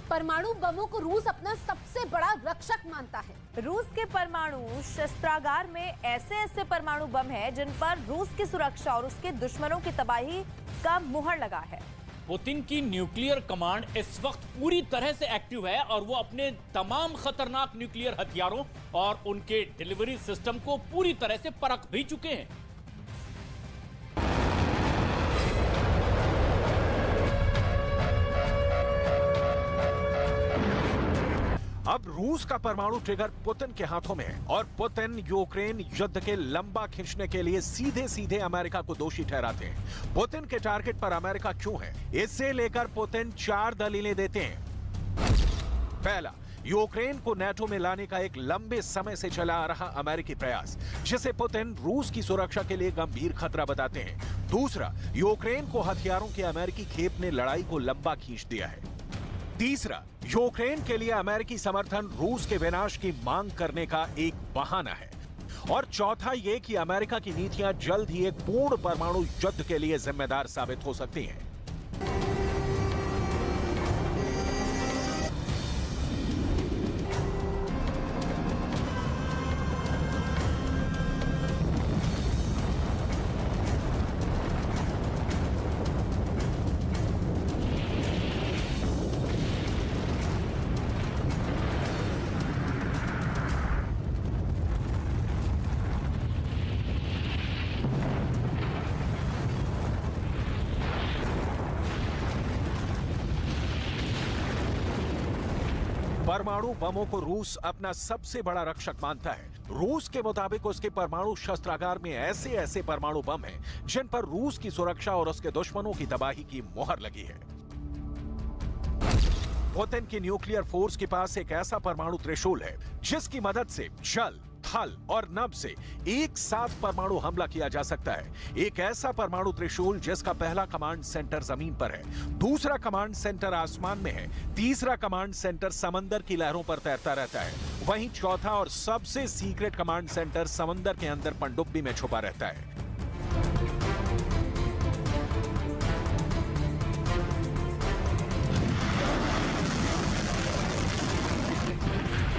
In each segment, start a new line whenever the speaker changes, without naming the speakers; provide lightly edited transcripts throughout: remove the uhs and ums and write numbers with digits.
परमाणु बमों को रूस अपना सबसे बड़ा रक्षक मानता है।
रूस के परमाणु शस्त्रागार में ऐसे परमाणु बम है जिन पर रूस की सुरक्षा और उसके दुश्मनों की तबाही का मुहर लगा है।
पुतिन की न्यूक्लियर कमांड इस वक्त पूरी तरह से एक्टिव है और वो अपने तमाम खतरनाक न्यूक्लियर हथियारों और उनके डिलीवरी सिस्टम को पूरी तरह से परख भी चुके हैं।
अब रूस का परमाणु ट्रिगर पुतिन के हाथों में है और पुतिन यूक्रेन युद्ध के लंबा खींचने के लिए सीधे सीधे अमेरिका को दोषी ठहराते हैं। पुतिन के टारगेट पर अमेरिका क्यों है, इससे लेकर पुतिन 4 दलीलें देते हैं। पहला, यूक्रेन को नेटो में लाने का एक लंबे समय से चला आ रहा अमेरिकी प्रयास, जिसे पुतिन रूस की सुरक्षा के लिए गंभीर खतरा बताते हैं। दूसरा, यूक्रेन को हथियारों की अमेरिकी खेप ने लड़ाई को लंबा खींच दिया है। तीसरा, यूक्रेन के लिए अमेरिकी समर्थन रूस के विनाश की मांग करने का एक बहाना है। और चौथा ये कि अमेरिका की नीतियां जल्द ही एक पूर्ण परमाणु युद्ध के लिए जिम्मेदार साबित हो सकती हैं। परमाणु बमों को रूस अपना सबसे बड़ा रक्षक मानता है। रूस के मुताबिक उसके परमाणु शस्त्रागार में ऐसे परमाणु बम हैं जिन पर रूस की सुरक्षा और उसके दुश्मनों की तबाही की मोहर लगी है। पुतिन की न्यूक्लियर फोर्स के पास एक ऐसा परमाणु त्रिशूल है जिसकी मदद से जल, थल और नभ से एक साथ परमाणु हमला किया जा सकता है। एक ऐसा परमाणु त्रिशूल जिसका पहला कमांड सेंटर जमीन पर है, दूसरा कमांड सेंटर आसमान में है, तीसरा कमांड सेंटर समंदर की लहरों पर तैरता रहता है, वहीं चौथा और सबसे सीक्रेट कमांड सेंटर समंदर के अंदर पनडुब्बी में छुपा रहता है।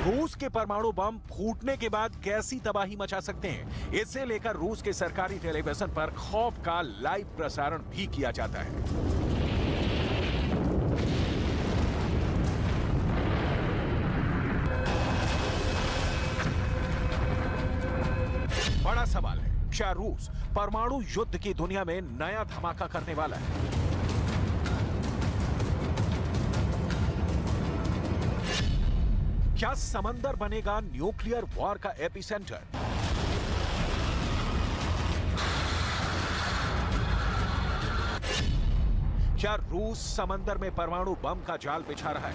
रूस के परमाणु बम फूटने के बाद कैसी तबाही मचा सकते हैं, इसे लेकर रूस के सरकारी टेलीविजन पर खौफ का लाइव प्रसारण भी किया जाता है। बड़ा सवाल है, क्या रूस परमाणु युद्ध की दुनिया में नया धमाका करने वाला है? क्या समंदर बनेगा न्यूक्लियर वॉर का एपिसेंटर? क्या रूस समंदर में परमाणु बम का जाल बिछा रहा है?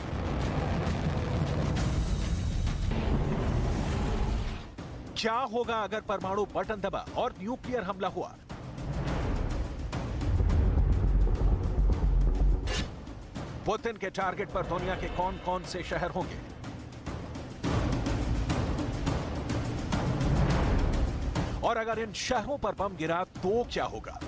क्या होगा अगर परमाणु बटन दबा और न्यूक्लियर हमला हुआ? पुतिन के टारगेट पर दुनिया के कौन-कौन से शहर होंगे? और अगर इन शहरों पर बम गिरा तो क्या होगा?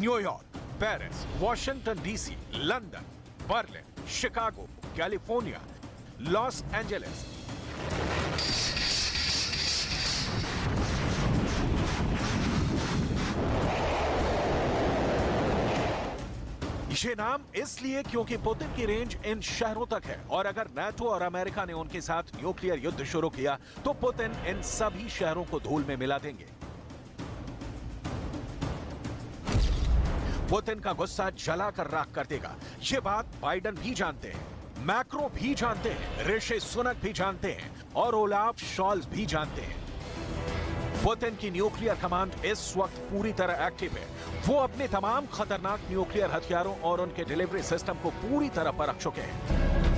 New York, Paris, Washington DC, London, Berlin, Chicago, California, Los Angeles, ये नाम इसलिए क्योंकि पुतिन की रेंज इन शहरों तक है और अगर नाटो और अमेरिका ने उनके साथ न्यूक्लियर युद्ध शुरू किया तो पुतिन इन सभी शहरों को धूल में मिला देंगे। पुतिन का गुस्सा जलाकर राख कर देगा। ये बात बाइडेन भी जानते हैं, मैक्रो भी जानते हैं, ऋषि सुनक भी जानते हैं और ओलाफ शॉल्ज भी जानते हैं। पुतिन की न्यूक्लियर कमांड इस वक्त पूरी तरह एक्टिव है। वो अपने तमाम खतरनाक न्यूक्लियर हथियारों और उनके डिलीवरी सिस्टम को पूरी तरह परख चुके हैं।